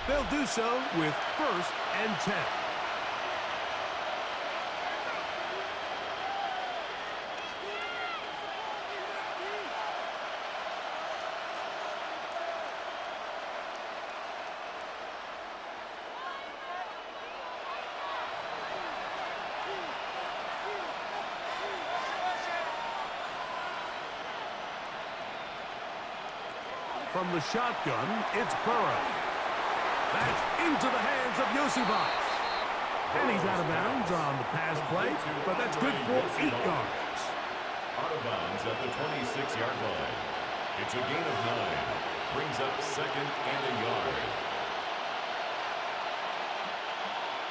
They'll do so with 1st and 10. From the shotgun, it's Burrow. That's into the hands of Yosivas. And he's out of bounds on the pass play, but that's good for 8 yards. Out of bounds at the 26-yard line. It's a gain of 9. Brings up 2nd and a yard.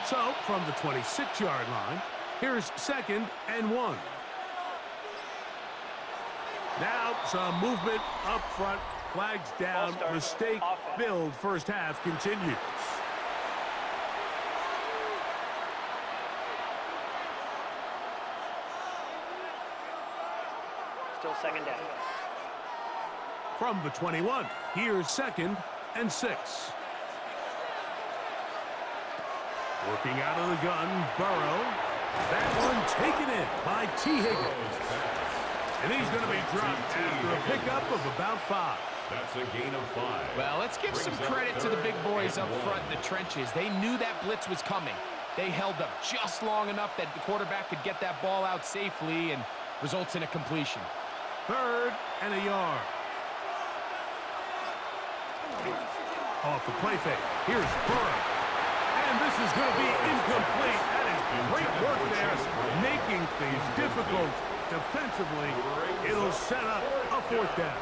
So, from the 26-yard line, here's 2nd and 1. Now, some movement up front. Flags down, mistake-filled first half continues. Still 2nd down. From the 21, here's 2nd and 6. Working out of the gun, Burrow. That one taken in by T. Higgins. And he's going to be dropped after a pickup of about 5. That's a gain of 5. Well, let's give some credit to the big boys up front in the trenches. They knew that blitz was coming. They held up just long enough that the quarterback could get that ball out safely and results in a completion. 3rd and a yard. Off the play fake. Here's Burrow. And this is going to be incomplete. That is great work there, making things difficult defensively. It'll set up a 4th down.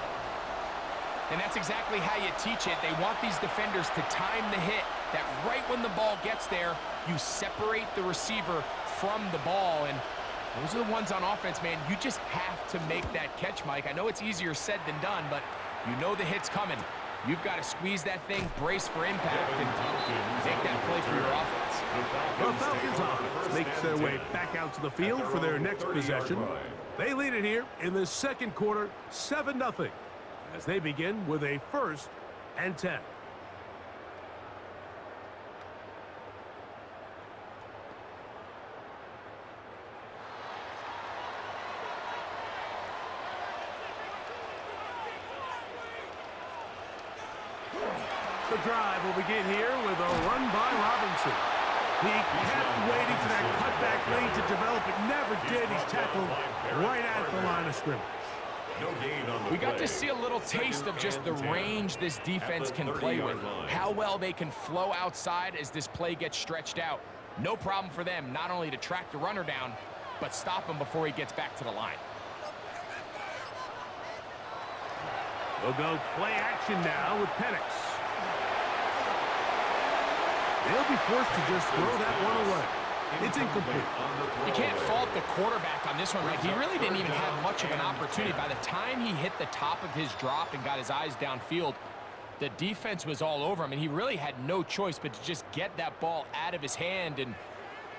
And that's exactly how you teach it. They want these defenders to time the hit, that right when the ball gets there, you separate the receiver from the ball. And those are the ones on offense, man. You just have to make that catch, Mike. I know it's easier said than done, but you know the hit's coming. You've got to squeeze that thing, brace for impact, and make that play for your offense. The Falcons offense makes their way back out to the field for their next possession. They lead it here in the 2nd quarter, 7-0. As they begin with a 1st and 10. The drive will begin here with a run by Robinson. He kept waiting for that cutback lane to develop. It never did. He's tackled right at the line of scrimmage. We got to see a little taste of just the range this defense can play with. How well they can flow outside as this play gets stretched out. No problem for them not only to track the runner down, but stop him before he gets back to the line. We'll go play action now with Penix. They'll be forced to just throw that one away. It's incomplete. You can't fault the quarterback on this one, Mike. He really didn't even have much of an opportunity. By the time he hit the top of his drop and got his eyes downfield, the defense was all over him, and he really had no choice but to just get that ball out of his hand and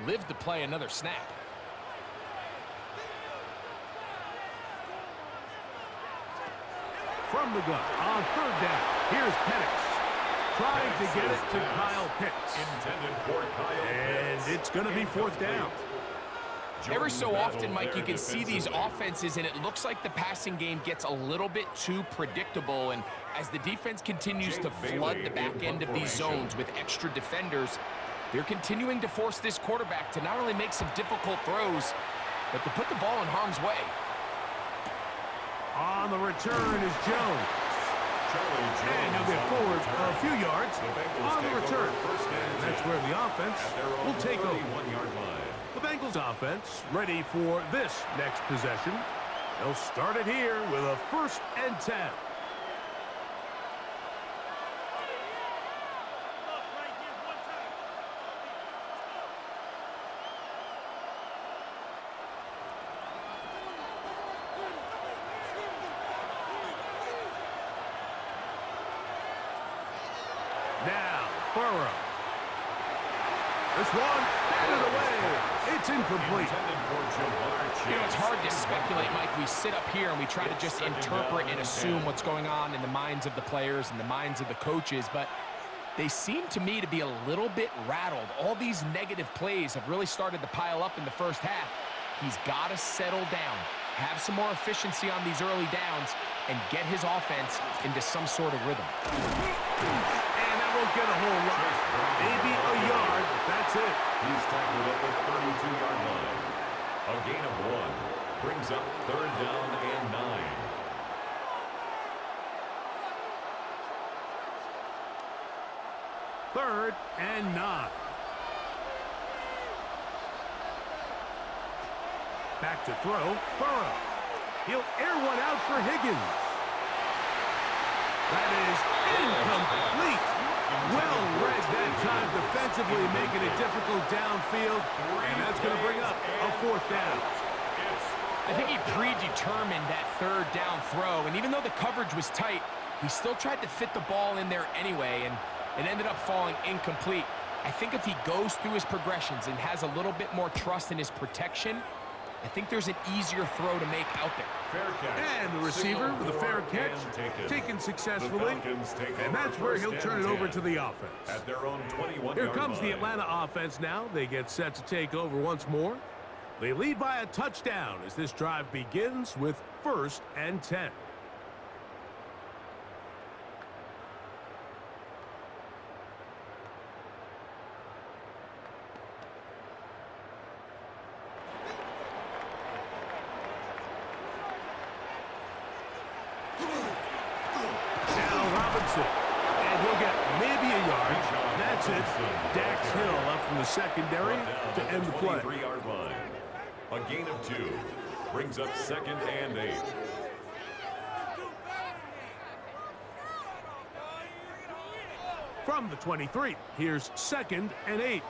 live to play another snap. From the gun on 3rd down, here's Penix. Trying to get it to Kyle Pitts. And it's going to be 4th down. Every so often, Mike, you can see these offenses, and it looks like the passing game gets a little bit too predictable. And as the defense continues to flood the back end of these zones with extra defenders, they're continuing to force this quarterback to not only make some difficult throws, but to put the ball in harm's way. On the return is Jones. And he'll get forward a few yards on the return. And that's where the offense will take over. The Bengals offense ready for this next possession. They'll start it here with a 1st and 10. Now, Burrow. This one, batted away. It's incomplete. You know, it's hard to speculate, Mike. We sit up here and we try to just interpret and assume what's going on in the minds of the players and the minds of the coaches, but They seem to me to be a little bit rattled. All these negative plays have really started to pile up in the first half. He's got to settle down, have some more efficiency on these early downs, and get his offense into some sort of rhythm. And that won't get a whole lot. Maybe a yard, but that's it. He's tackled at the 32-yard line. A gain of 1 brings up 3rd down and 9. Third and 9. Back to throw, Burrow. He'll air one out for Higgins. That is incomplete. Well read that time defensively, making it difficult downfield, and that's going to bring up a 4th down. I think he predetermined that 3rd down throw, and even though the coverage was tight, he still tried to fit the ball in there anyway, and it ended up falling incomplete. I think if he goes through his progressions and has a little bit more trust in his protection, I think there's an easier throw to make out there. Fair catch. And the receiver with a fair catch, taken successfully, and that's where he'll turn it over to the offense. At their own 21-yard Here comes the line. Atlanta offense now. They get set to take over once more. They lead by a touchdown as this drive begins with 1st and 10. And he'll get maybe a yard. That's it. Dax Hill up from the secondary to end the play. 23-yard line. A gain of 2 brings up 2nd and 8. From the 23, here's 2nd and 8.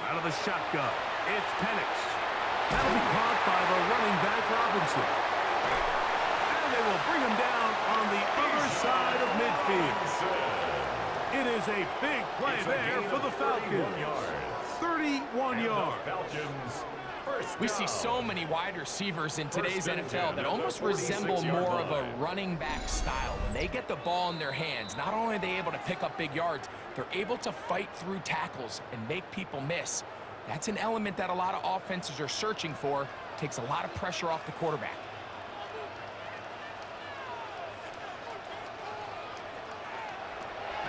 Out of the shotgun, it's Penix. That'll be caught by the running back, Robinson. And they will bring him down on the other side of midfield. It is a big play there for the Falcons. 31 yards. We see so many wide receivers in today's NFL that almost resemble more of a running back style. When they get the ball in their hands, not only are they able to pick up big yards, they're able to fight through tackles and make people miss. That's an element that a lot of offenses are searching for. Takes a lot of pressure off the quarterback.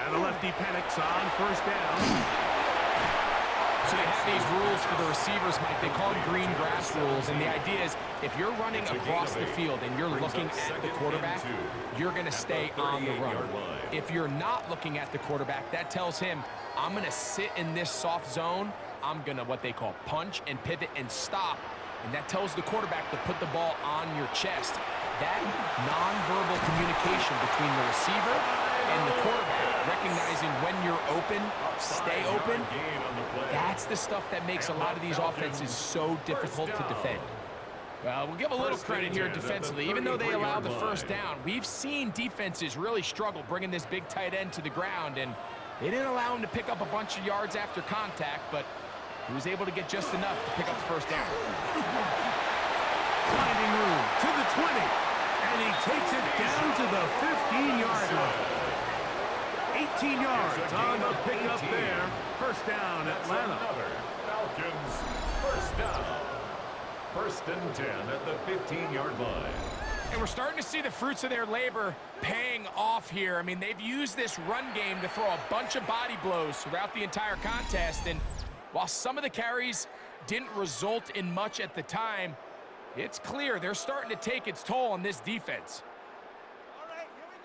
And the lefty Penix on 1st down. So you have these rules for the receivers, Mike. They call them green grass rules, and the idea is if you're running across the field and you're looking at the quarterback, you're going to stay on the run. If you're not looking at the quarterback, that tells him, I'm going to sit in this soft zone. I'm going to what they call punch and pivot and stop, and that tells the quarterback to put the ball on your chest. That nonverbal communication between the receiver and the quarterback, recognizing when you're open, stay open, that's the stuff that makes a lot of these offenses so difficult to defend. Well, we'll give a little credit here defensively. Even though they allowed the 1st down, we've seen defenses really struggle bringing this big tight end to the ground, and they didn't allow him to pick up a bunch of yards after contact, but he was able to get just enough to pick up the 1st down. Finding room to the 20, and he takes it down to the 15-yard line. 18 yards on the pickup there. 1st down, Atlanta. Falcons, 1st down. 1st and 10 at the 15-yard line. And we're starting to see the fruits of their labor paying off here. I mean, they've used this run game to throw a bunch of body blows throughout the entire contest, and while some of the carries didn't result in much at the time, it's clear they're starting to take its toll on this defense. All right, here we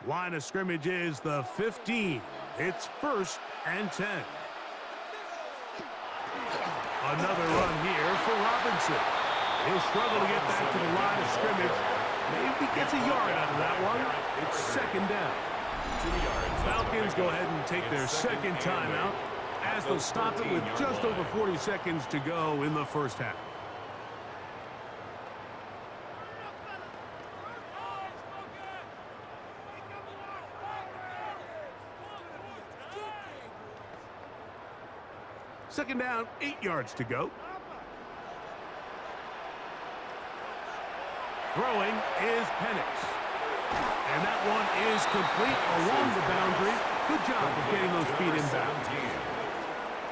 go. Line of scrimmage is the 15. It's 1st and 10. Another run here for Robinson. He'll struggle to get back to the line of scrimmage. Maybe gets a yard out of that one. It's 2nd down. 2 yards. Falcons go ahead and take their 2nd timeout as they'll stop it with just over 40 seconds to go in the 1st half. Second down, 8 yards to go. Throwing is Penix. And that one is complete along the boundary. Good job of getting those feet inbound.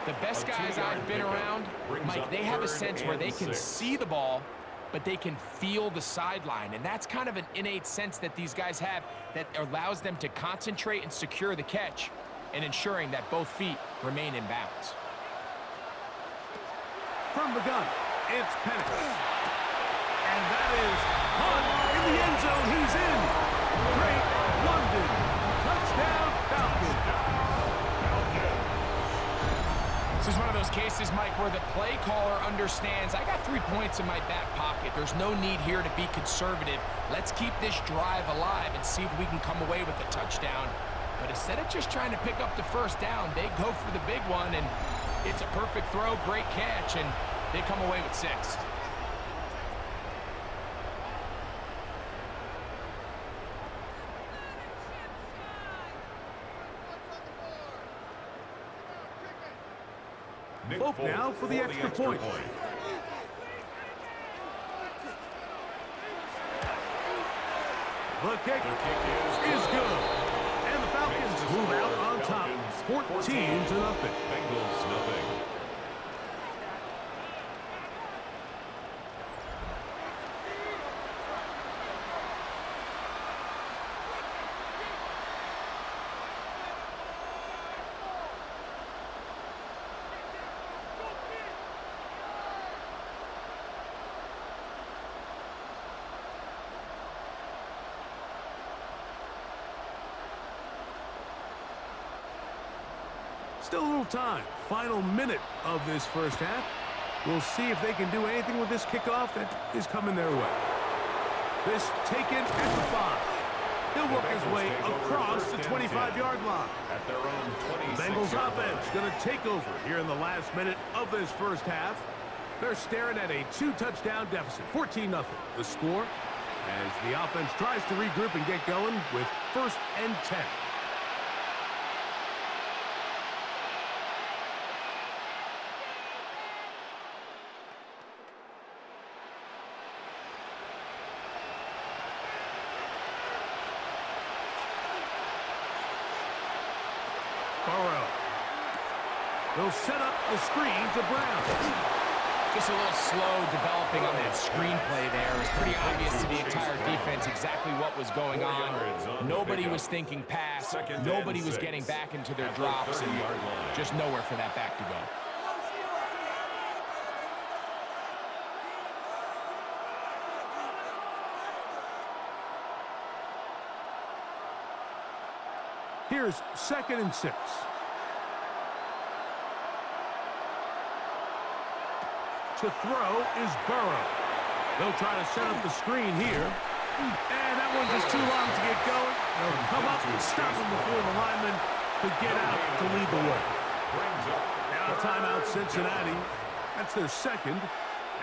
The best guys I've been around, Mike, they have a sense where they can see the ball, but they can feel the sideline. And that's kind of an innate sense that these guys have that allows them to concentrate and secure the catch and ensuring that both feet remain in bounds. From the gun, it's Penix. And that is caught in the end zone. He's in. Great London. Touchdown, Falcons. This is one of those cases, Mike, where the play caller understands, I got 3 points in my back pocket. There's no need here to be conservative. Let's keep this drive alive and see if we can come away with a touchdown. But instead of just trying to pick up the first down, they go for the big one, and it's a perfect throw, great catch, and they come away with 6. Folk now for the extra point. The kick is good. And the Falcons move out on top, 14-0. Bengals nothing. Still a little time. Final minute of this first half. We'll see if they can do anything with this kickoff that is coming their way. This taken at the 5. He'll work his way across the 25-yard line. At their own 26. Bengals offense going to take over here in the last minute of this first half. They're staring at a 2-touchdown deficit, 14-0. The score as the offense tries to regroup and get going with 1st and 10. They'll set up the screen to Brown. Just a little slow developing on that screenplay there. It was pretty obvious to the entire defense exactly what was going on. Nobody was thinking pass. Nobody was getting back into their drops, and just nowhere for that back to go. Here's 2nd and 6. To throw is Burrow. They'll try to set up the screen here. And that one's just too long to get going. They'll come up and stop him before the lineman could get out to lead the way. Now timeout Cincinnati. That's their 2nd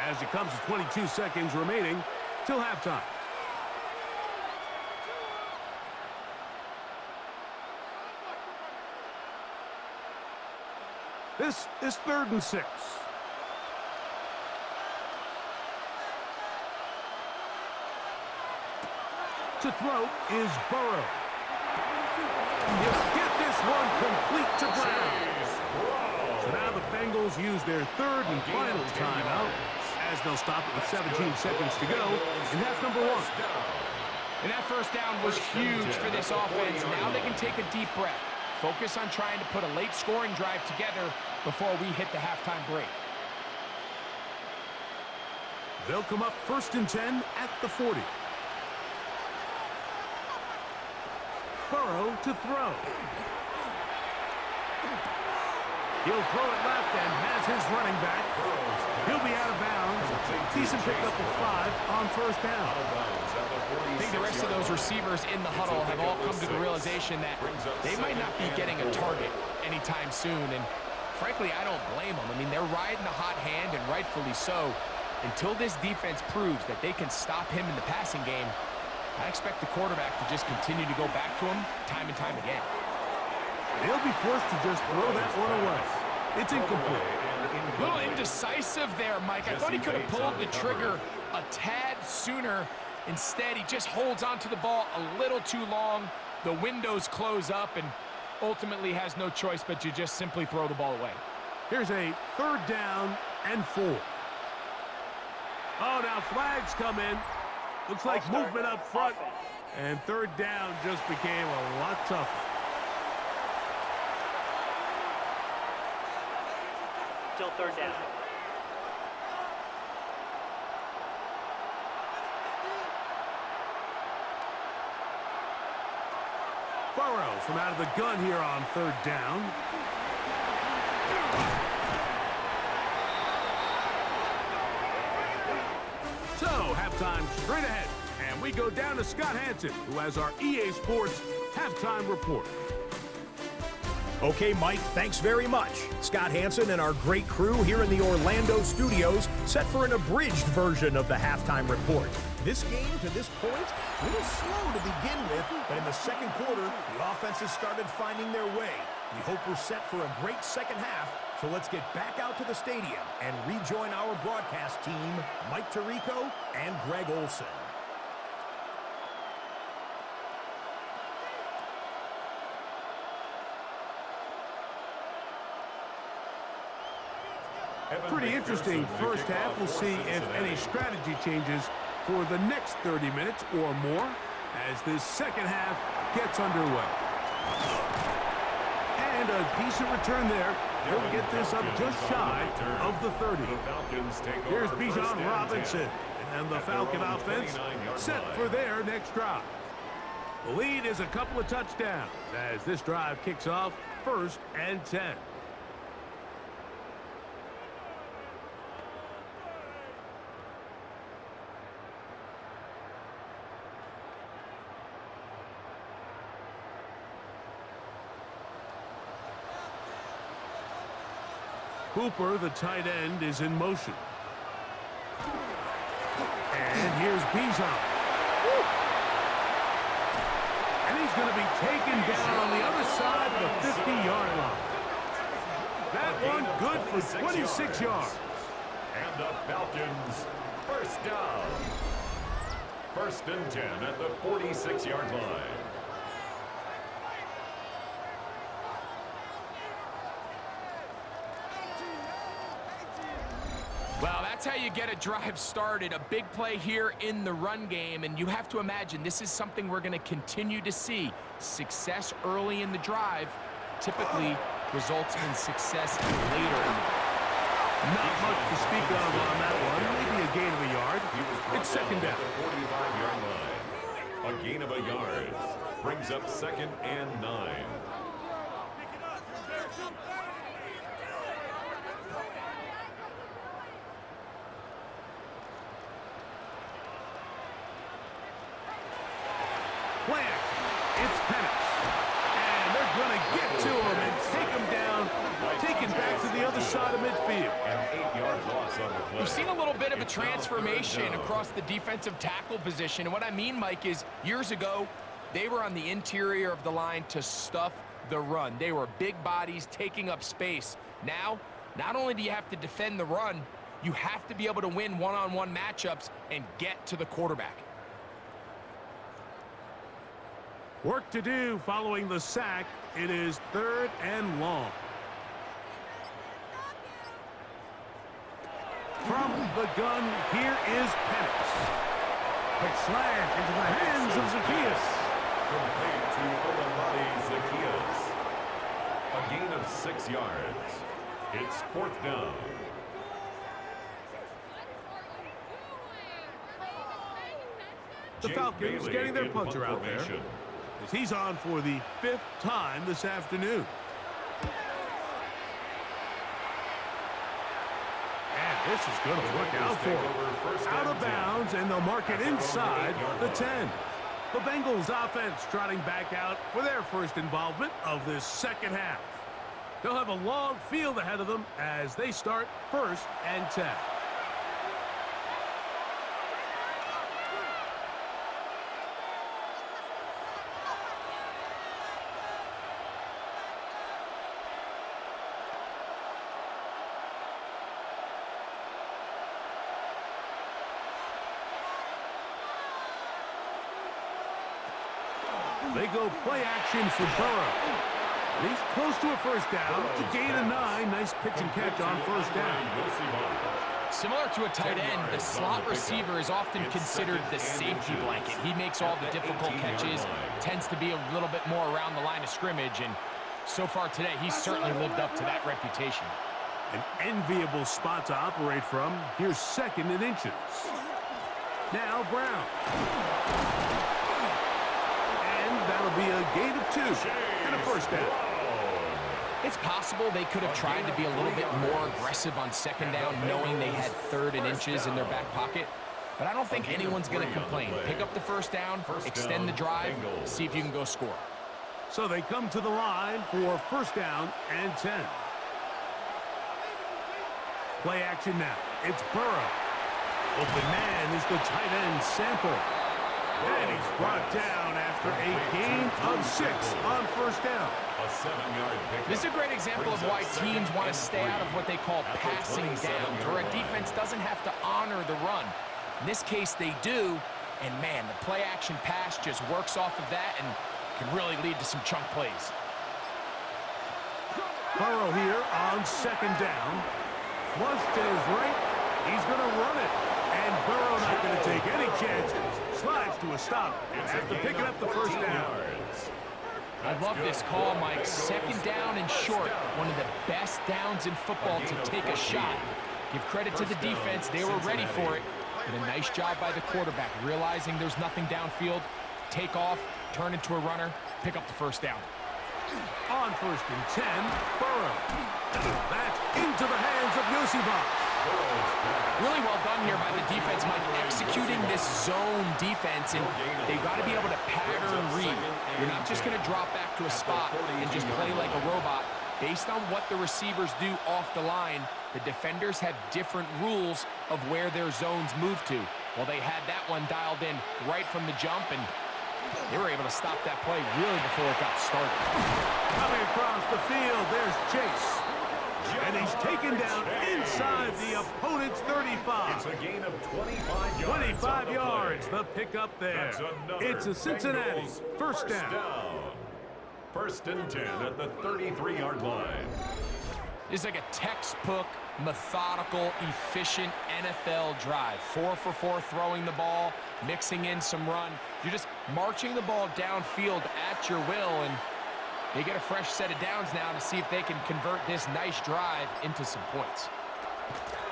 as it comes to 22 seconds remaining till halftime. This is 3rd and 6. To throw is Burrow. He'll get this one complete to Brown. So now the Bengals use their 3rd and final timeout as they'll stop it with 17 seconds to go in half number 1. And that first down was huge for this offense. Now they can take a deep breath. Focus on trying to put a late scoring drive together before we hit the halftime break. They'll come up 1st and 10 at the 40. Burrow to throw. He'll throw it left and has his running back. He'll be out of bounds. Decent pickup of 5 on 1st down. I think the rest of those receivers in the huddle have all come to the realization that they might not be getting a target anytime soon. And frankly, I don't blame them. I mean, they're riding the hot hand, and rightfully so. Until this defense proves that they can stop him in the passing game, I expect the quarterback to just continue to go back to him time and time again. They'll be forced to just throw that one away. It's incomplete. A little indecisive there, Mike. I thought he could have pulled the trigger a tad sooner. Instead, he just holds onto the ball a little too long. The windows close up and ultimately has no choice but to just simply throw the ball away. Here's a 3rd down and 4. Oh, now flags come in. Looks like movement up front. And 3rd down just became a lot tougher. Still 3rd down. Burrow from out of the gun here on 3rd down. So, halftime straight ahead. And we go down to Scott Hansen, who has our EA Sports halftime report. Okay, Mike, thanks very much. Scott Hansen and our great crew here in the Orlando studios set for an abridged version of the halftime report. This game, to this point, a little slow to begin with, but in the second quarter, the offenses started finding their way. We hope we're set for a great second half, so let's get back out to the stadium and rejoin our broadcast team, Mike Tirico and Greg Olson. Pretty interesting first half. We'll see if any strategy changes for the next 30 minutes or more as this second half gets underway. And a decent return there. He'll get this up just shy of the 30. Here's Bijan Robinson, and the Falcon offense set for their next drive. The lead is a couple of touchdowns as this drive kicks off 1st and 10. Hooper, the tight end, is in motion. And here's Bijan. And he's going to be taken down on the other side of the 50-yard line. That one good for 26 yards. And the Falcons, 1st down. 1st and 10 at the 46-yard line. Well, that's how you get a drive started. A big play here in the run game, and you have to imagine this is something we're going to continue to see. Success early in the drive typically results in success later in the drive. Not much to speak of on that one. Maybe a gain of a yard. It's 2nd down. The 45-yard line. A gain of a yard brings up 2nd and 9. Plant. It's Penix. And they're going to get to him and take him down, taken back to the other side of midfield. An 8-yard loss on the play. We've seen a little bit of a transformation across the defensive tackle position. And what I mean, Mike, is years ago, they were on the interior of the line to stuff the run. They were big bodies taking up space. Now, not only do you have to defend the run, you have to be able to win one-on-one matchups and get to the quarterback. Work to do following the sack. It is 3rd and long. From the gun, here is Penix. Quick slant into the hands of Zacchaeus. Complete to Zacchaeus. A gain of 6 yards. It's 4th down. The Falcons getting their punter out there, as he's on for the 5th time this afternoon. And this is going to work out for him. Out of bounds, and they'll mark it inside the 10. The Bengals offense trotting back out for their first involvement of this second half. They'll have a long field ahead of them as they start 1st and 10. They go play action for Burrow. He's close to a first down. To gain a 9. Nice pitch and catch on first down. Similar to a tight end, the slot receiver is often considered the safety blanket. He makes all the difficult catches, tends to be a little bit more around the line of scrimmage, and so far today, he's certainly lived up to that reputation. An enviable spot to operate from. Here's 2nd and inches. Now Brown. And that'll be a gain of 2 and a first down. It's possible they could have tried to be a little bit more aggressive on 2nd down, knowing they had 3rd and inches in their back pocket. But I don't think anyone's going to complain. Pick up the first down, extend the drive, see if you can go score. So they come to the line for first down and 10. Play action now. It's Burrow. Open man is the tight end Sample. And he's brought down after a gain of 6 on first down. A 7-yard pickup. This is a great example of why teams want to stay out of what they call passing downs, where a defense doesn't have to honor the run. In this case, they do, and man, the play-action pass just works off of that and can really lead to some chunk plays. Burrow here on 2nd down. Flush to his right. He's going to run it. And Burrow not going to take any chances. Slides to a stop after picking up the first down. I love this call, Mike. 2nd down and short. One of the best downs in football to take a shot. Give credit to the defense. They were ready for it. But a nice job by the quarterback, realizing there's nothing downfield. Take off, turn into a runner, pick up the first down. On 1st and 10, Burrow. That's into the hands of Yosibach. Really well done here by the defense, Mike, executing this zone defense, and they've got to be able to pattern read. You're not just going to drop back to a spot and just play like a robot. Based on what the receivers do off the line, the defenders have different rules of where their zones move to. Well, they had that one dialed in right from the jump, and they were able to stop that play really before it got started. Coming across the field, there's Chase. And he's taken down inside the opponent's 35. It's a gain of 25 yards. 25 yards, the pickup there. It's a Cincinnati Bengals first down. 1st and 10 at the 33-yard line. It's like a textbook, methodical, efficient NFL drive. 4 for 4 throwing the ball, mixing in some run. You're just marching the ball downfield at your will, and they get a fresh set of downs now to see if they can convert this nice drive into some points.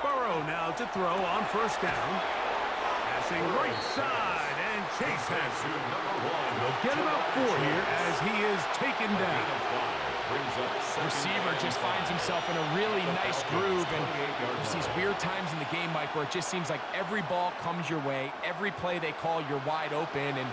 Burrow now to throw on first down. Passing right side, and Chase has it. And they'll get about 4 here as he is taken down. The receiver just finds himself in a really nice groove, and there's these weird times in the game, Mike, where it just seems like every ball comes your way, every play they call, you're wide open, and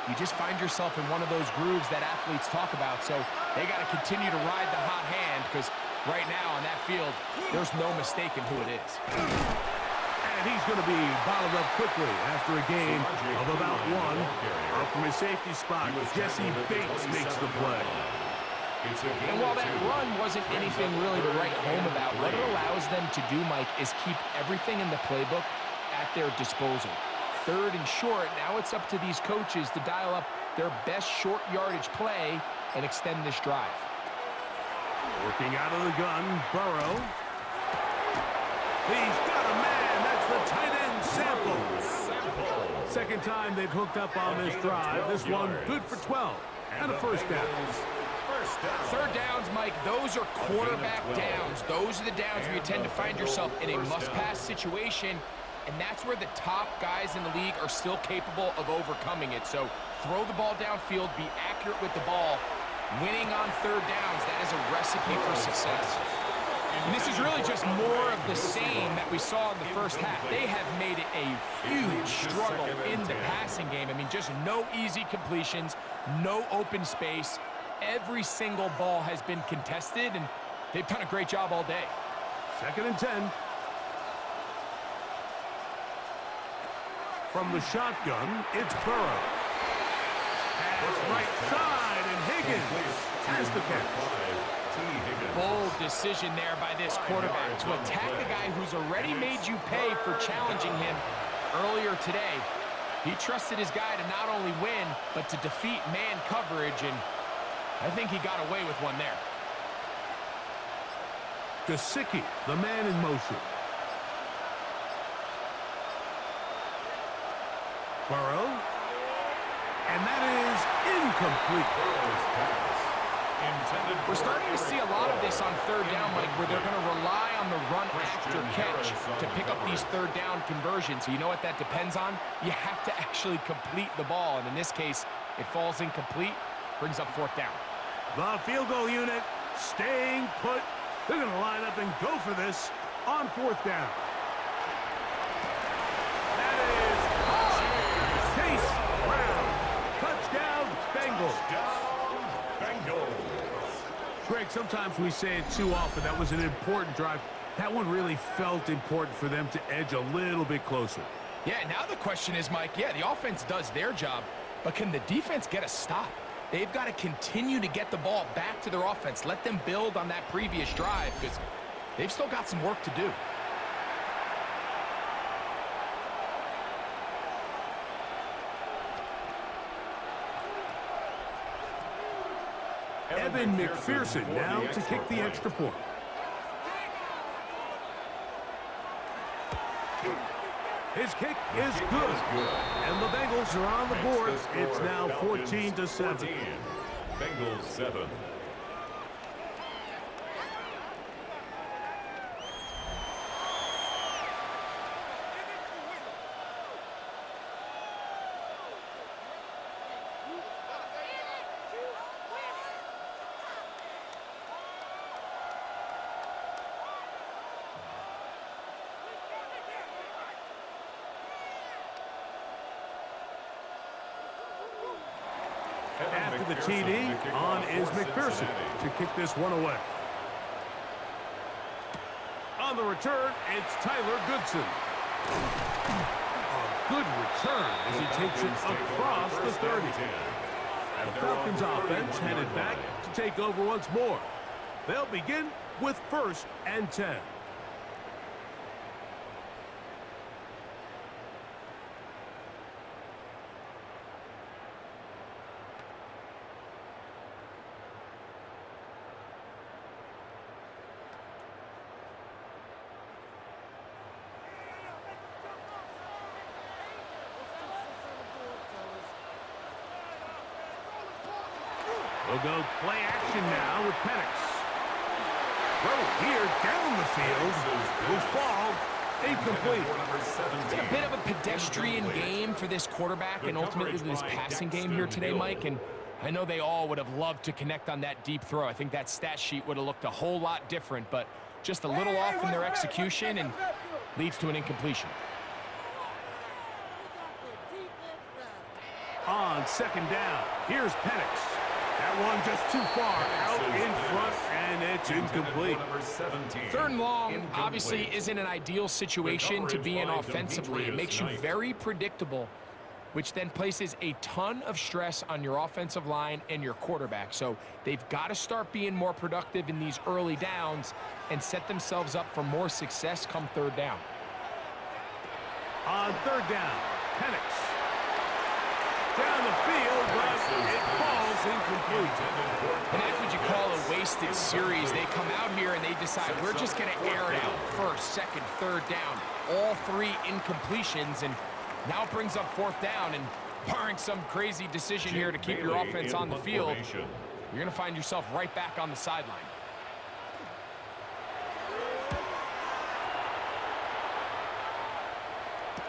you just find yourself in one of those grooves that athletes talk about. So they got to continue to ride the hot hand, because right now on that field, there's no mistaking who it is. And he's going to be bottled up quickly after a gain of about 1. Up from his safety spot, Jesse Bates makes the play. And while that run wasn't anything really to write home about, what it allows them to do, Mike, is keep everything in the playbook at their disposal. 3rd and short, now it's up to these coaches to dial up their best short yardage play and extend this drive. Working out of the gun, Burrow. He's got a man. That's the tight end Sample. 2nd time they've hooked up on this drive. This one good for 12 and a first down. 3rd downs, Mike, those are quarterback downs. Those are the downs where you tend to find yourself in a must-pass situation, and that's where the top guys in the league are still capable of overcoming it. So throw the ball downfield, be accurate with the ball. Winning on 3rd downs, that is a recipe for success. And this is really just more of the same that we saw in the first half. They have made it a huge struggle in the passing game. I mean, just no easy completions, no open space. Every single ball has been contested, and they've done a great job all day. 2nd and 10. From the shotgun, it's Burrow. Pass right side, and Higgins has the catch. Bold decision there by this quarterback to attack a guy who's already made you pay for challenging him earlier today. He trusted his guy to not only win, but to defeat man coverage, and I think he got away with one there. Gesicki, the man in motion. Burrow. And that is incomplete. We're starting to see a lot of this on third down, Mike, where they're going to rely on the run after catch to pick up these third down conversions. So you know what that depends on? You have to actually complete the ball, and in this case, it falls incomplete, brings up fourth down. The field goal unit staying put. They're going to line up and go for this on fourth down. That is Chase Brown. Touchdown, Bengals. Greg, sometimes we say it too often. That was an important drive. That one really felt important for them to edge a little bit closer. Yeah, now the question is, Mike, yeah, the offense does their job, but can the defense get a stop? They've got to continue to get the ball back to their offense. Let them build on that previous drive because they've still got some work to do. Evan McPherson now to kick the extra point. His kick is good. And the Bengals are on the board. It's now 14-7. Bengals 7. After the TD, on is McPherson to kick this one away. On the return, it's Tyler Goodson. A good return as he takes it across the 30. The Falcons offense headed back to take over once more. They'll begin with 1st and 10. We'll go play action now with Penix. Throw here down the field will fall incomplete. It's been a bit of a pedestrian game for this quarterback and ultimately this passing game here today, Mike. And I know they all would have loved to connect on that deep throw. I think that stat sheet would have looked a whole lot different, but just a little off in their execution and leads to an incompletion. On 2nd down, here's Penix. That one just too far out in front, and it's incomplete. 3rd and long obviously isn't an ideal situation to be in offensively. It makes you very predictable, which then places a ton of stress on your offensive line and your quarterback. So they've got to start being more productive in these early downs and set themselves up for more success come 3rd down. On 3rd down, Penix. Down the field, but it falls incomplete. And that's what you call a wasted series. They come out here and they decide we're just going to air it out 1st, 2nd, 3rd down. All 3 incompletions, and now it brings up 4th down. And barring some crazy decision here to keep your offense on the field, you're going to find yourself right back on the sideline.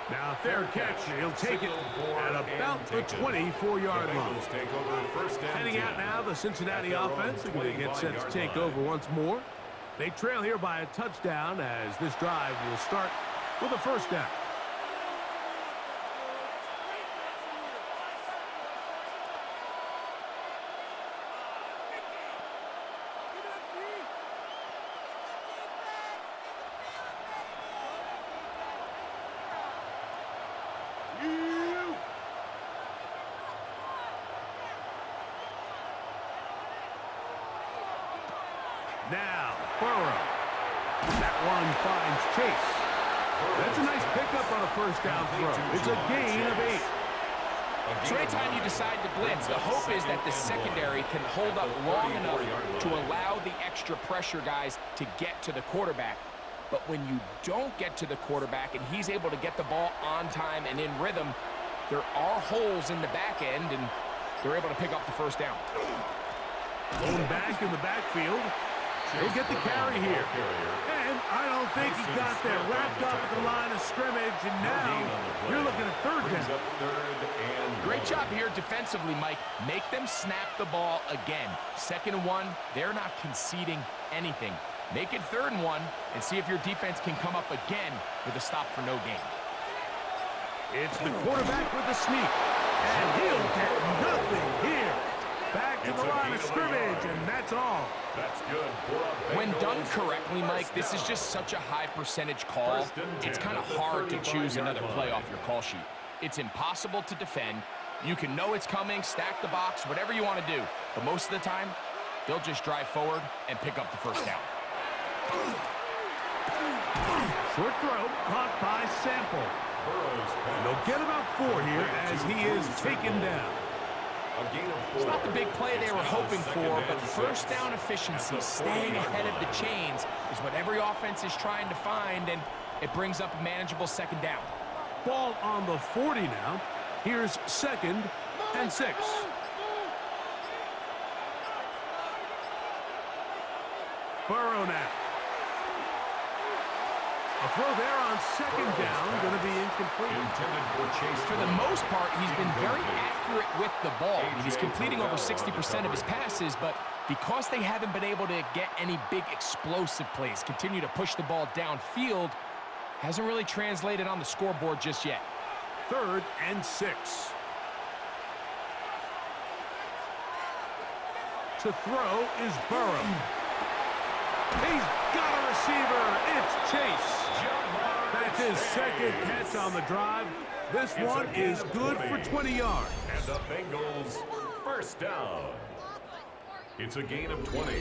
Now, fair catch. He'll take it at about the 24-yard line. Heading out now, the Cincinnati offense. They're going to get set to take over once more. They trail here by a touchdown as this drive will start with a 1st down. Now, Burrow. That one finds Chase. That's a nice pickup on a 1st down throw. It's a gain of 8. So anytime you decide to blitz, the hope is that the secondary can hold up long enough to allow the extra pressure guys to get to the quarterback. But when you don't get to the quarterback and he's able to get the ball on time and in rhythm, there are holes in the back end, and they're able to pick up the first down. Going back in the backfield. He'll get the carry here. And I don't think he got there. Wrapped up at the line of scrimmage, and now you're looking at third down. Great job here defensively, Mike. Make them snap the ball again. 2nd and 1, they're not conceding anything. Make it 3rd and 1 and see if your defense can come up again with a stop for no gain. It's the quarterback with the sneak, and he'll get nothing here. Back to the line of scrimmage, and that's all. That's good. When done correctly, Mike, this is just such a high percentage call. It's kind of hard to choose another play off your call sheet. It's impossible to defend. You can know it's coming, stack the box, whatever you want to do. But most of the time, they'll just drive forward and pick up the first down. Short throw caught by Sample. And they'll get about 4 here as he is taken down. It's not the big play they were hoping for, but first down efficiency, staying ahead of the chains, is what every offense is trying to find, and it brings up a manageable 2nd down. Ball on the 40 now. Here's 2nd and 6. Burrow now. A throw there on 2nd down, going to be incomplete. For the most part, he's been very accurate with the ball. I mean, he's completing over 60% of his passes, but because they haven't been able to get any big explosive plays, continue to push the ball downfield, hasn't really translated on the scoreboard just yet. 3rd and 6. To throw is Burrow. He's got a receiver. It's Chase. That's his 2nd catch on the drive. This one is good for 20 yards. And the Bengals first down. It's a gain of 20.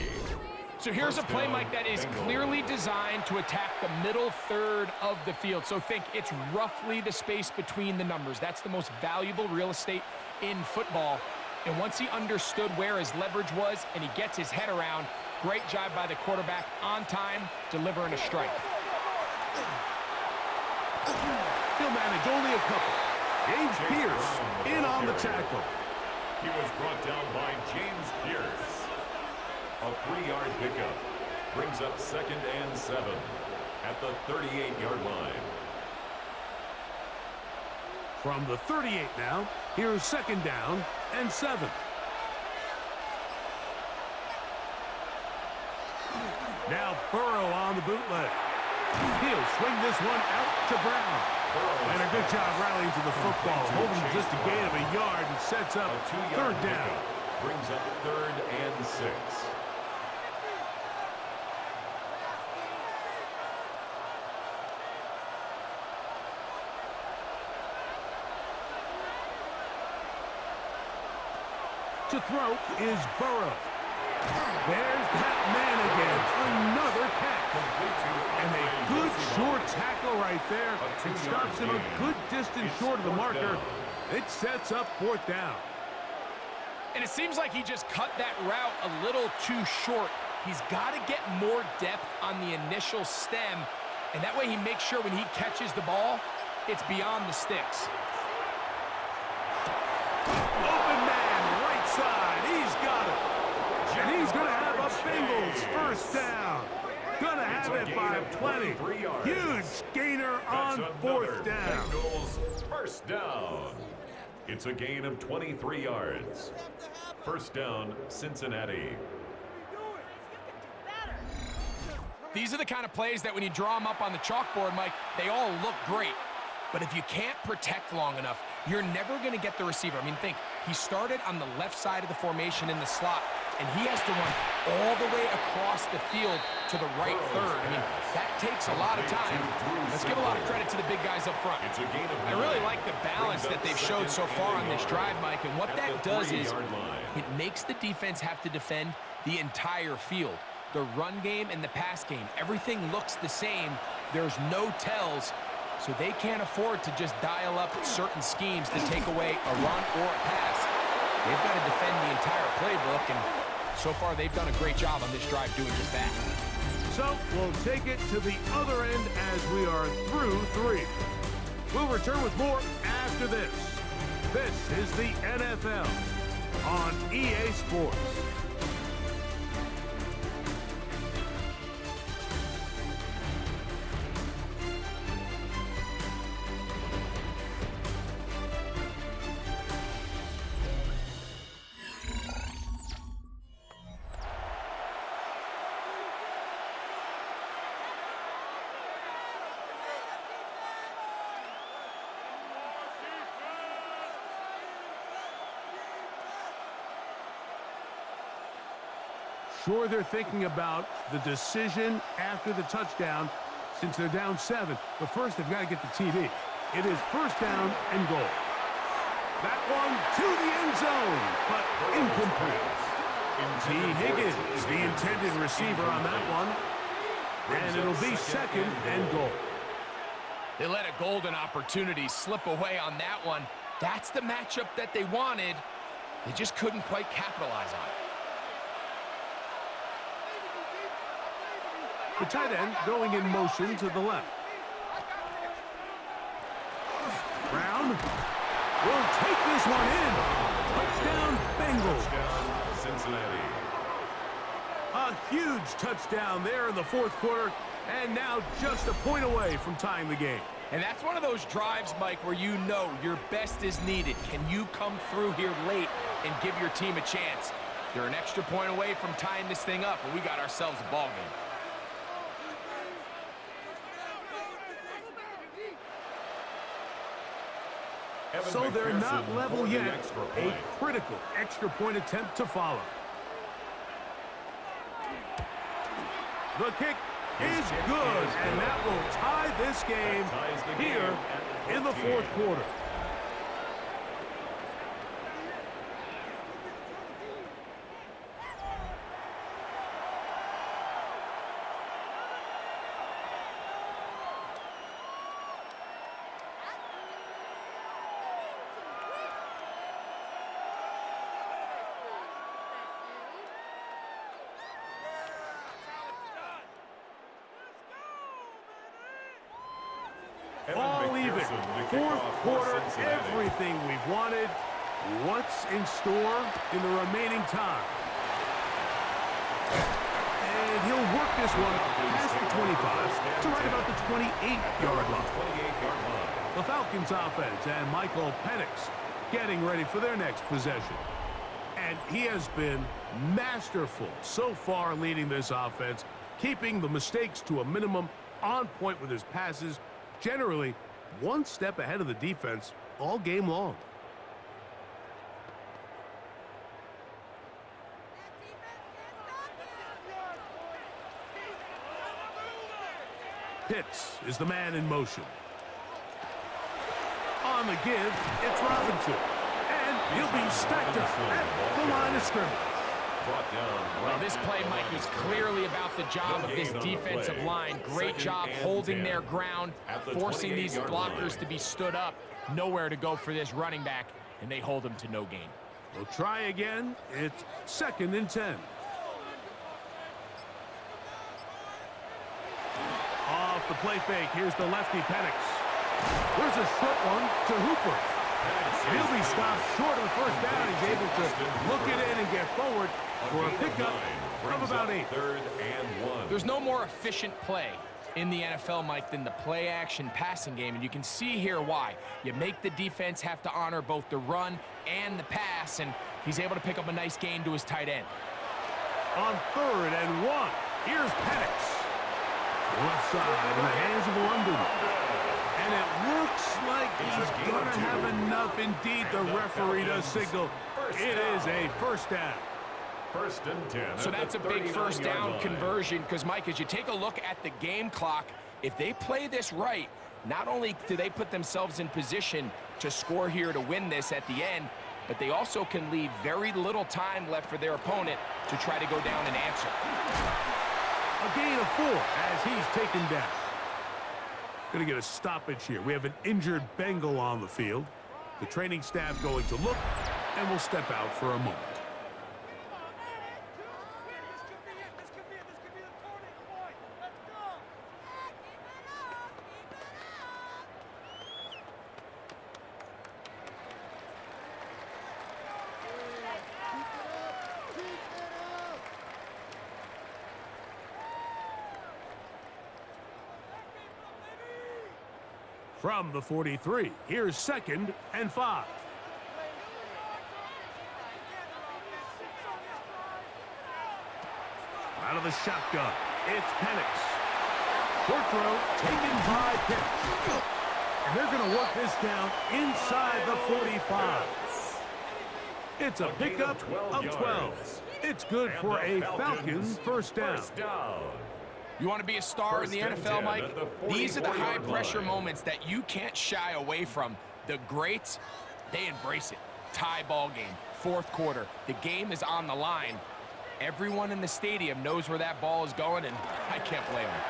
So here's a play, Mike, that is clearly designed to attack the middle 3rd of the field. So think it's roughly the space between the numbers. That's the most valuable real estate in football. And once he understood where his leverage was and he gets his head around, great job by the quarterback on time, delivering a strike. He'll manage only a couple. James Pierce in on the tackle. He was brought down by James Pierce. A 3-yard pickup brings up 2nd and 7 at the 38-yard line. From the 38 now, here's 2nd down and 7. Now Burrow on the bootleg. He'll swing this one out to Brown. And a good job rallying to the football, holding just a gain of a yard and sets up 3rd down. Brings up 3rd and 6. To throw is Burrow. There's that man again. Another catch. And a good short tackle right there. It stops him a good distance short of the marker. It sets up 4th down. And it seems like he just cut that route a little too short. He's got to get more depth on the initial stem, and that way he makes sure when he catches the ball, it's beyond the sticks. Open man, right side. He's got it. And he's going to have a Bengals first down. Going to have it by plenty. Huge gainer on 4th down. Bengals first down. It's a gain of 23 yards. First down, Cincinnati. These are the kind of plays that when you draw them up on the chalkboard, Mike, they all look great. But if you can't protect long enough, you're never going to get the receiver. I mean, think, he started on the left side of the formation in the slot, and he has to run all the way across the field to the right 3rd. I mean, that takes a lot of time. Let's give a lot of credit to the big guys up front. I really like the balance that they've showed so far on this drive, Mike, and what that does is it makes the defense have to defend the entire field. The run game and the pass game, everything looks the same. There's no tells. so they can't afford to just dial up certain schemes to take away a run or a pass. They've got to defend the entire playbook, and so far they've done a great job on this drive doing just that. So we'll take it to the other end as we are through 3. We'll return with more after this. This is the NFL on EA Sports. Sure, they're thinking about the decision after the touchdown since they're down 7. But first, they've got to get the TD. It is first down and goal. That one to the end zone, but incomplete. T. Higgins, the intended receiver on that one. And it'll be second and goal. They let a golden opportunity slip away on that one. That's the matchup that they wanted. They just couldn't quite capitalize on it. The tight end going in motion to the left. Brown will take this one in. Touchdown, Bengals. Touchdown, Cincinnati. A huge touchdown there in the 4th quarter, and now just a point away from tying the game. And that's one of those drives, Mike, where you know your best is needed. Can you come through here late and give your team a chance? They're an extra point away from tying this thing up, but we got ourselves a ball game. So they're not level yet. A critical extra point attempt to follow. The kick is good, and that will tie this game here in the 4th quarter. All even. 4th quarter, everything we've wanted. What's in store in the remaining time? And he'll work this one past the 25 to right about the 28-yard line. The Falcons offense and Michael Penix getting ready for their next possession. And he has been masterful so far leading this offense, keeping the mistakes to a minimum, on point with his passes, generally one step ahead of the defense all game long. Pitts is the man in motion. On the give, it's Robinson. And he'll be stacked up at the line of scrimmage. Well, this play, Mike, was clearly about the job of this defensive line. Great job holding their ground, forcing these blockers to be stood up. Nowhere to go for this running back, and they hold him to no gain. We'll try again. It's 2nd and 10. Off the play fake, here's the lefty Penix. There's a short one to Hooper. He'll be stopped short of the first down. He's able to look it in and get forward for a pickup of about 8. 3rd and 1. There's no more efficient play in the NFL, Mike, than the play-action passing game, and you can see here why. You make the defense have to honor both the run and the pass, and he's able to pick up a nice gain to his tight end. On 3rd and 1, here's Penix. Left side in the hands of London. And it looks like he's going to have enough. Indeed, the referee does signal. It is a first down. 1st and 10. So that's a big first down conversion because, Mike, as you take a look at the game clock, if they play this right, not only do they put themselves in position to score here to win this at the end, but they also can leave very little time left for their opponent to try to go down and answer. A gain of 4 as he's taken down. Going to get a stoppage here. We have an injured Bengal on the field. The training staff going to look, and will step out for a moment. This could be the turning point. Let's go. From the 43, here's 2nd and 5. Out of the shotgun, it's Penix. Short throw taken by Pitts. And they're going to work this down inside the 45. It's a pickup of 12. It's good for a Falcons first down. You want to be a star in the NFL, Mike? These are the high-pressure moments that you can't shy away from. The greats, they embrace it. Tie ball game, 4th quarter. The game is on the line. Everyone in the stadium knows where that ball is going, and I can't blame them.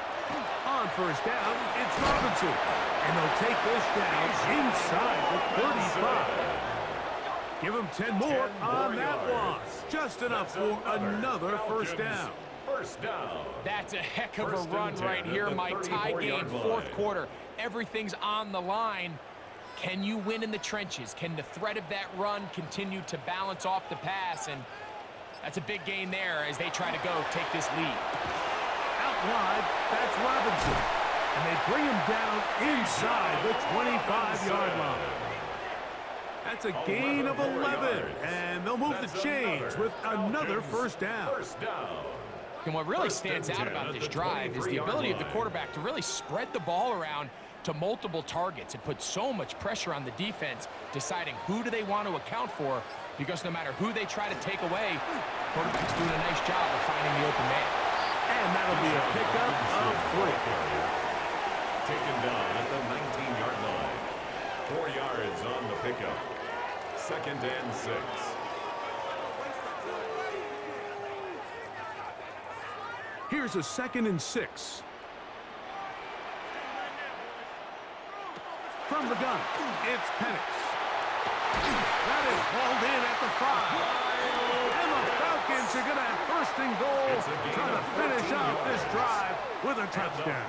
On first down, it's Robinson. And they'll take this down inside the 35. Give him 10 more on that one. Just enough for another first down. That's a heck of a run right here, Mike. Tie game, 4th quarter. Everything's on the line. Can you win in the trenches? Can the threat of that run continue to balance off the pass? And that's a big gain there as they try to go take this lead. Out wide, that's Robinson. And they bring him down inside the 25-yard line. That's a gain of 11. And they'll move the chains with another first down. And what really stands out about this drive is the ability of the quarterback to really spread the ball around to multiple targets. It puts so much pressure on the defense, deciding who do they want to account for, because no matter who they try to take away, quarterback's doing a nice job of finding the open man. And that'll be a pickup of 3. Taken down at the 19-yard line. 4 yards on the pickup. 2nd and 6. Here's a 2nd and 6. From the gun, it's Penix. That is hauled in at the 5. And the Falcons are going to have 1st and goal, trying to finish out this drive with a touchdown.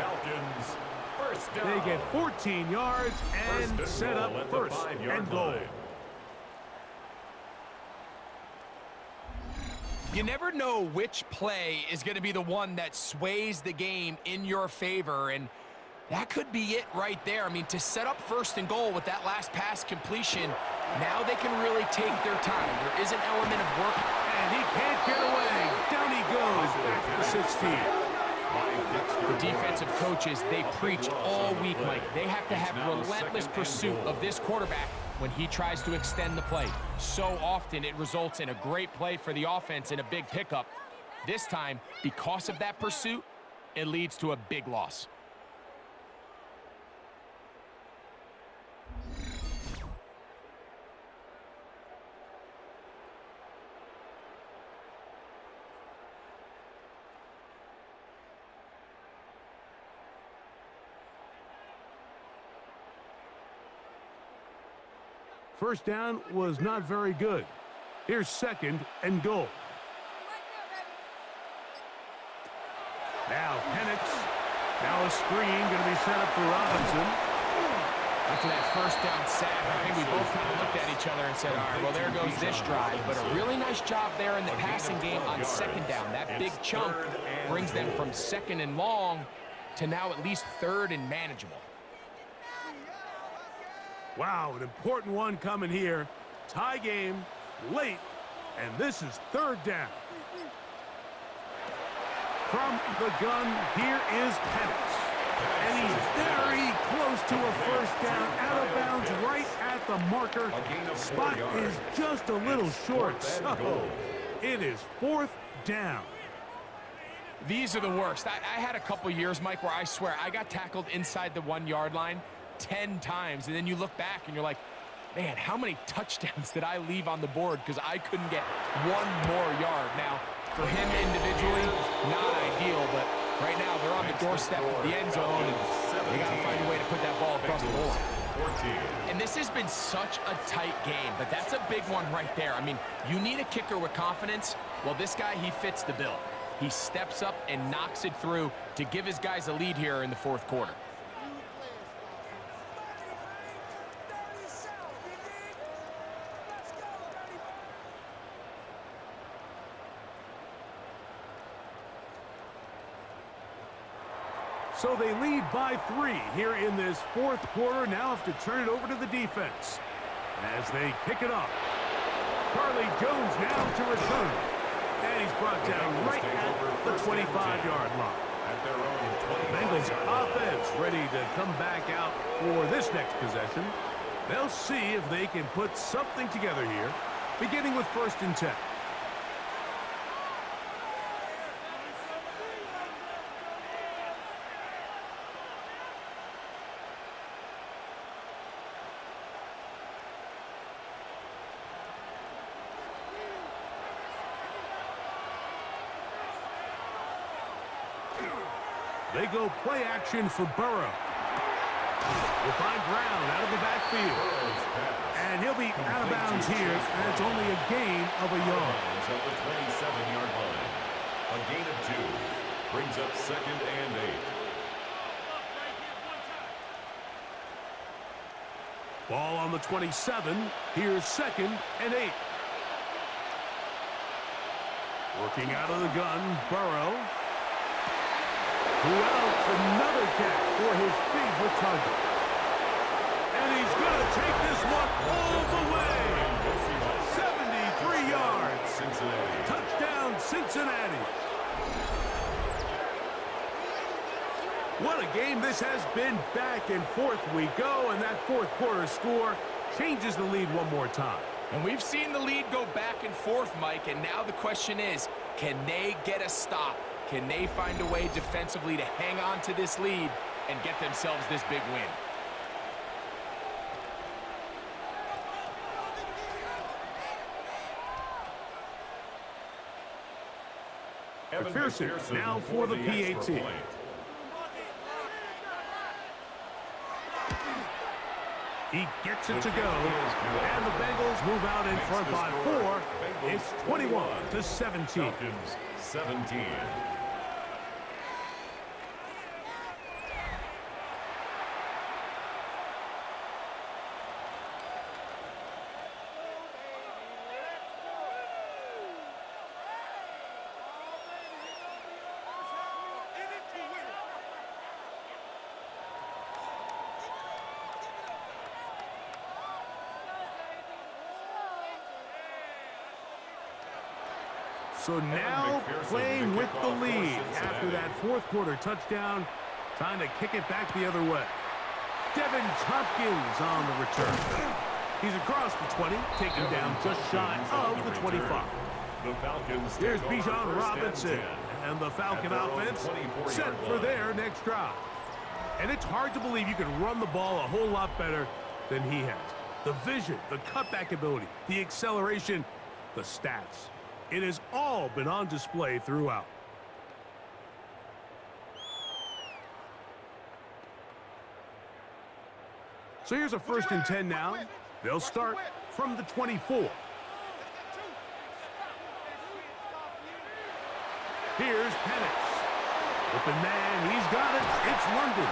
They get 14 yards and set up 1st and goal. You never know which play is going to be the one that sways the game in your favor, and that could be it right there. I mean, to set up 1st and goal with that last pass completion, now they can really take their time. There is an element of work. And he can't get away. Down he goes back to 16. The defensive coaches, they preach all week, Mike. They have to have relentless pursuit of this quarterback when he tries to extend the play. So often it results in a great play for the offense and a big pickup. This time, because of that pursuit, it leads to a big loss. First down was not very good. Here's 2nd and goal. Now Penix. Now a screen going to be set up for Robinson. After that 1st down sack, I think we both kind of looked at each other and said, all right, well, there goes this drive. But a really nice job there in the passing game on 2nd down. That big chunk brings them from 2nd and long to now at least 3rd and manageable. Wow, an important one coming here. Tie game, late, and this is 3rd down. From the gun, here is Penix. And he's very close to a 1st down, out of bounds right at the marker. Spot is just a little short, so it is 4th down. These are the worst. I had a couple years, Mike, where I swear I got tackled inside the 1-yard line 10 times, and then you look back and you're like, man, how many touchdowns did I leave on the board because I couldn't get 1 more yard? Now, for him individually, not ideal, but right now they're on the doorstep of the end zone, and They got to find a way to put that ball across the goal line. 14. And this has been such a tight game, but that's a big one right there. I mean, you need a kicker with confidence. Well, this guy, he fits the bill. He steps up and knocks it through to give his guys a lead here in the fourth quarter. So they lead by 3 here in this fourth quarter. Now have to turn it over to the defense as they kick it off. Charlie Jones now to return. And he's brought down right at the 25-yard line. At their own 25-yard Bengals offense ready to come back out for this next possession. They'll see if they can put something together here, beginning with 1st and 10. They go play action for Burrow. They'll find Brown out of the backfield. And he'll be out of bounds here, and it's only a gain of a yard. At the 27-yard line. A gain of 2 brings up 2nd and 8. Ball on the 27. Here's 2nd and 8. Working out of the gun, Burrow. Who else? Another catch for his favorite target. And he's going to take this one all the way. 73 yards. Cincinnati. Touchdown, Cincinnati. What a game this has been. Back and forth we go, and that fourth quarter score changes the lead one more time. And we've seen the lead go back and forth, Mike, and now the question is, can they get a stop? Can they find a way defensively to hang on to this lead and get themselves this big win? McPherson now for the PAT. He gets it to go, and the Bengals move out in front by 4. It's 21-17. Falcons 17. So now playing with the lead after that fourth quarter touchdown. Time to kick it back the other way. Devin Tompkins on the return. He's across the 20, taken down just shy of the 25. The Falcons. Here's Bijan Robinson, and the Falcon offense set for their next drive. And it's hard to believe you can run the ball a whole lot better than he has. The vision, the cutback ability, the acceleration, the stats. It has all been on display throughout. So here's a 1st and 10 now. They'll start from the 24. Here's Penix. Open man, he's got it. It's London.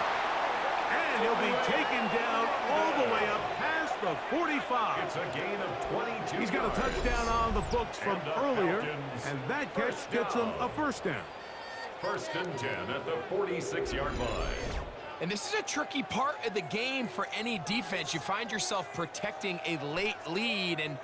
And he'll be taken down all the way up past the 45. It's a gain of 22. He's got a touchdown on the books from earlier, and that catch gets him a 1st down. 1st and 10 at the 46-yard line. And this is a tricky part of the game for any defense. You find yourself protecting a late lead, and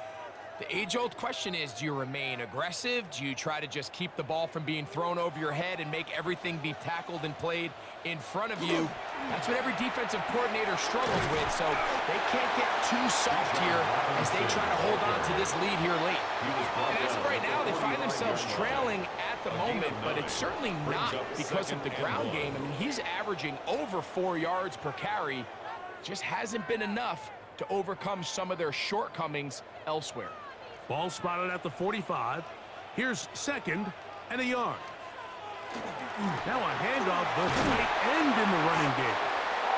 the age-old question is, do you remain aggressive? Do you try to just keep the ball from being thrown over your head and make everything be tackled and played in front of you? That's what every defensive coordinator struggles with, so they can't get too soft here as they try to hold on to this lead here late. And as of right now, they find themselves trailing at the moment, but it's certainly not because of the ground game. I mean, he's averaging over 4 yards per carry. Just hasn't been enough to overcome some of their shortcomings elsewhere. Ball spotted at the 45. Here's 2nd and a yard. Now a handoff, the tight end in the running game.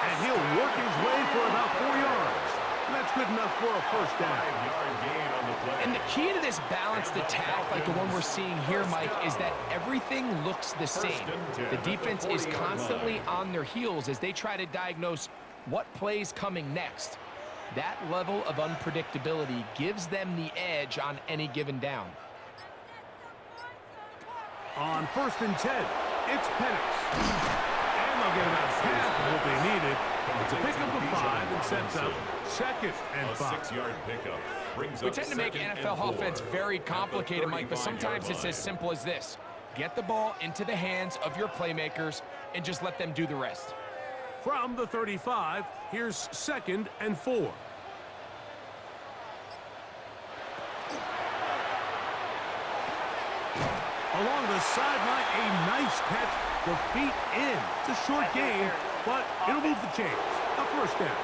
And he'll work his way for about 4 yards. And that's good enough for a first down. 5-yard gain on the play. And the key to this balanced attack, like the one we're seeing here, Mike, is that everything looks the same. The defense is constantly on their heels as they try to diagnose what play's coming next. That level of unpredictability gives them the edge on any given down. On 1st and 10, it's Penix. And they'll get about half of what they needed. It's a pickup of 5 and sets up 2nd and 5. A 6-yard pickup brings We up tend to make 2nd NFL and 4 offense very complicated, Mike, but sometimes it's as simple as this. Get the ball into the hands of your playmakers and just let them do the rest. From the 35, here's 2nd and 4. Along the sideline, a nice catch. The feet in. It's a short game, but it'll move the chains. A first down.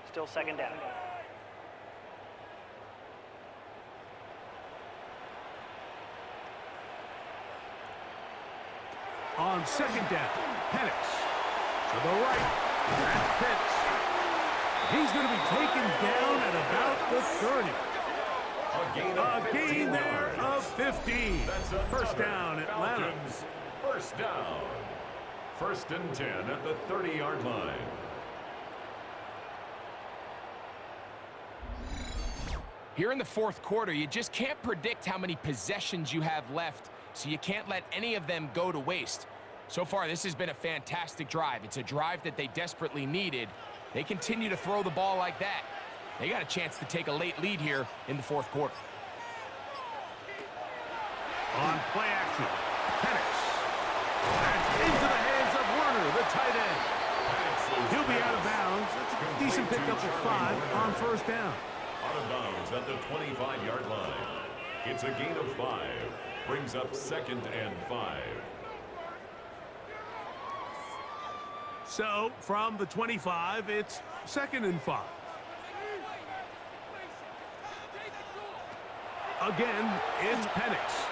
Still 2nd down. On 2nd down, Penix. To the right, that's Pitts. He's going to be taken down at about the 30. A gain there of 15. First down, Atlanta. Falcons. First down. 1st and 10 at the 30-yard line. Here in the 4th quarter, you just can't predict how many possessions you have left, so you can't let any of them go to waste. So far, this has been a fantastic drive. It's a drive that they desperately needed. They continue to throw the ball like that. They got a chance to take a late lead here in the 4th quarter. On play action, Penix. And into the hands of Werner, the tight end. He'll be out of bounds. That's a decent pickup of 5 on 1st down. Out of bounds at the 25-yard line. It's a gain of 5. Brings up 2nd and 5. So, from the 25, it's 2nd and 5. Again, it's Penix.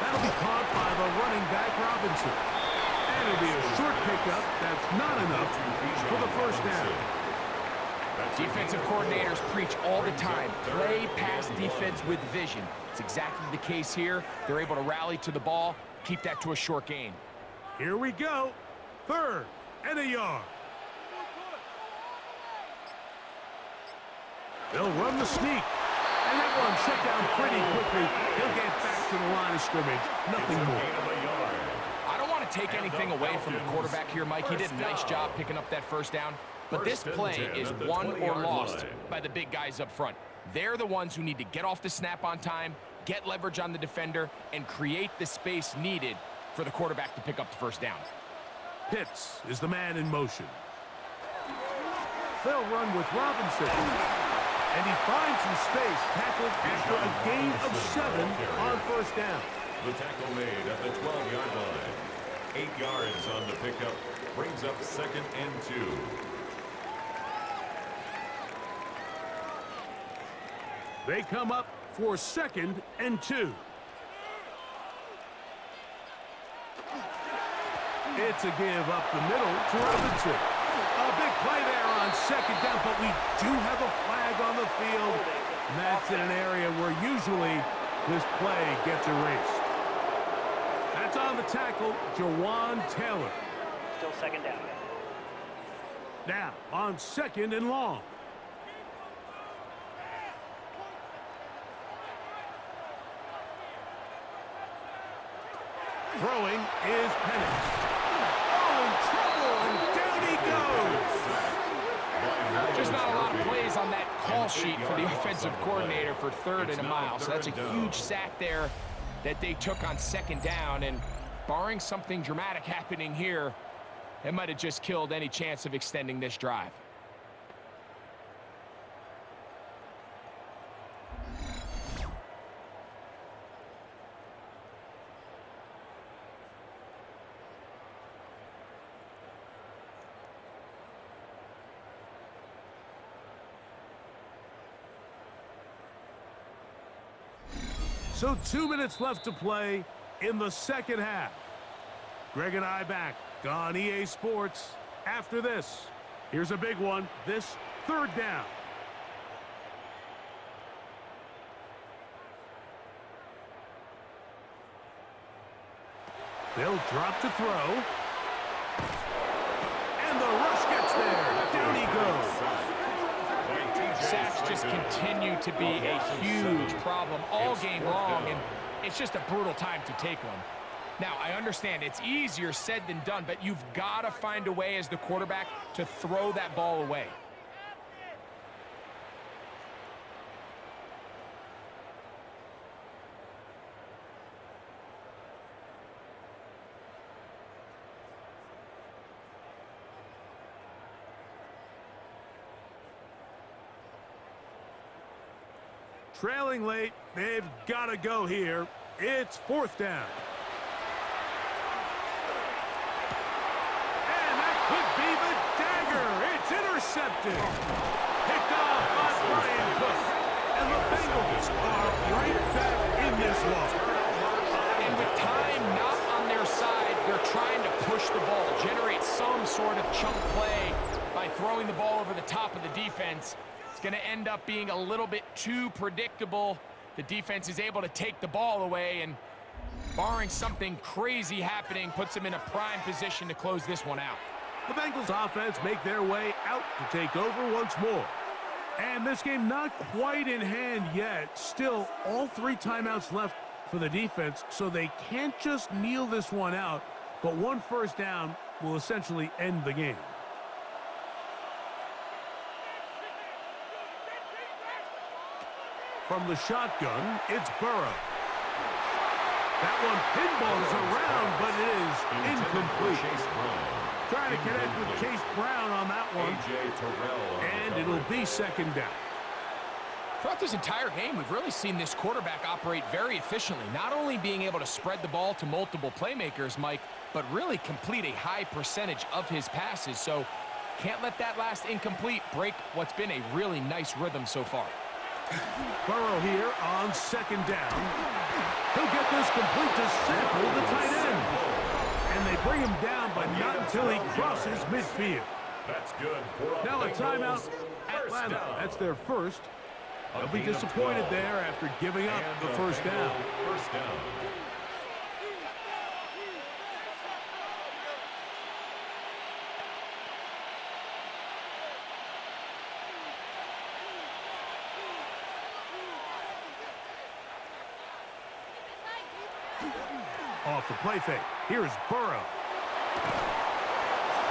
That'll be caught by the running back, Robinson. And it'll be a short pickup that's not enough for the first down. Defensive coordinators preach all the time, play pass defense with vision. It's exactly the case here. They're able to rally to the ball, keep that to a short gain. Here we go. 3rd and a yard. They'll run the sneak. And that one shut down pretty quickly. He'll get back to the line of scrimmage. Nothing more. I don't want to take anything away from the quarterback here, Mike. He did a nice job picking up that first down. But this play is won or lost by the big guys up front. They're the ones who need to get off the snap on time, get leverage on the defender, and create the space needed for the quarterback to pick up the first down. Pitts is the man in motion. They'll run with Robinson. And he finds some space, tackled after a gain of 7 on 1st down. The tackle made at the 12-yard line. 8 yards on the pickup. Brings up 2nd and 2. They come up for 2nd and 2. It's a give up the middle to Robinson. A big play there on 2nd down, but we do have a flag on the field. And that's in an area where usually this play gets erased. That's on the tackle, Jawan Taylor. Still 2nd down. Now on 2nd and long. Throwing is Penix. Oh, in trouble, and down he goes. Just not a lot of plays on that call sheet for the offensive coordinator for 3rd and a mile. So that's a huge sack there that they took on 2nd down. And barring something dramatic happening here, it might have just killed any chance of extending this drive. So 2 minutes left to play in the second half. Greg and I back on EA Sports after this. Here's a big one, this third down. They'll drop to throw. And the rush gets there. Down he goes. Sacks just continue to be a huge problem all game long, and it's just a brutal time to take one. Now, I understand it's easier said than done, but you've got to find a way as the quarterback to throw that ball away. Trailing late, they've got to go here. It's fourth down. And that could be the dagger. It's intercepted. Picked off by Brian Cook. And the Bengals are right back in this one. And with time not on their side, they're trying to push the ball, generate some sort of chunk play by throwing the ball over the top of the defense. Going to end up being a little bit too predictable. The defense is able to take the ball away, and barring something crazy happening, puts them in a prime position to close this one out. The Bengals offense make their way out to take over once more. And this game not quite in hand yet. Still, all 3 timeouts left for the defense, so they can't just kneel this one out, but 1 first down will essentially end the game. From the shotgun, it's Burrow. That one pinballs around, but it is incomplete. Trying to connect with Chase Brown on that one. And it'll be second down. Throughout this entire game, we've really seen this quarterback operate very efficiently, not only being able to spread the ball to multiple playmakers, Mike, but really complete a high percentage of his passes. So can't let that last incomplete break what's been a really nice rhythm so far. Burrow here on second down. He'll get this complete to Sample, the tight end. And they bring him down, but not until he crosses midfield. That's good. Now a timeout, Atlanta. That's their first. They'll be disappointed there after giving up the first down. First down. Off the play fake. Here's Burrow.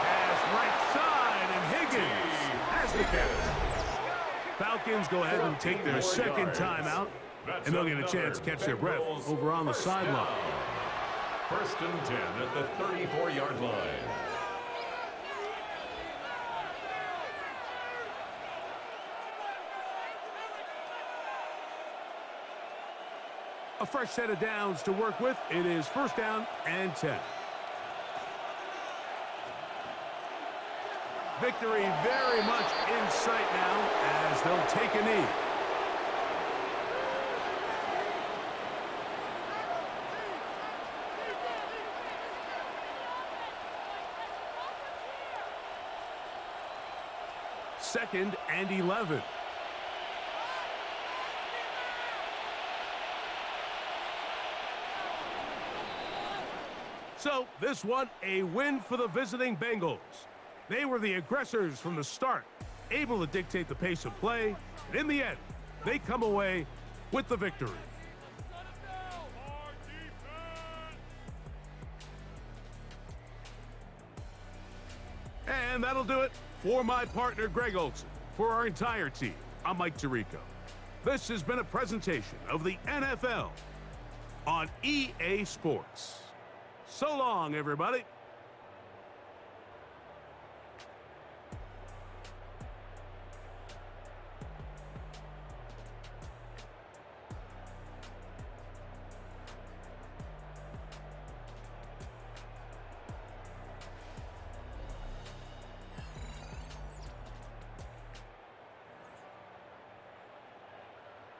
Pass right side, and Higgins has the catch. Falcons go ahead and take their second timeout, and they'll get a chance to catch their breath over on the sideline. First and 10 at the 34-yard line. A fresh set of downs to work with. It is first down and 10. Victory very much in sight now as they'll take a knee. Second and 11. So, this one, a win for the visiting Bengals. They were the aggressors from the start, able to dictate the pace of play, and in the end, they come away with the victory. And that'll do it for my partner, Greg Olson. For our entire team, I'm Mike Tirico. This has been a presentation of the NFL on EA Sports. So long, everybody.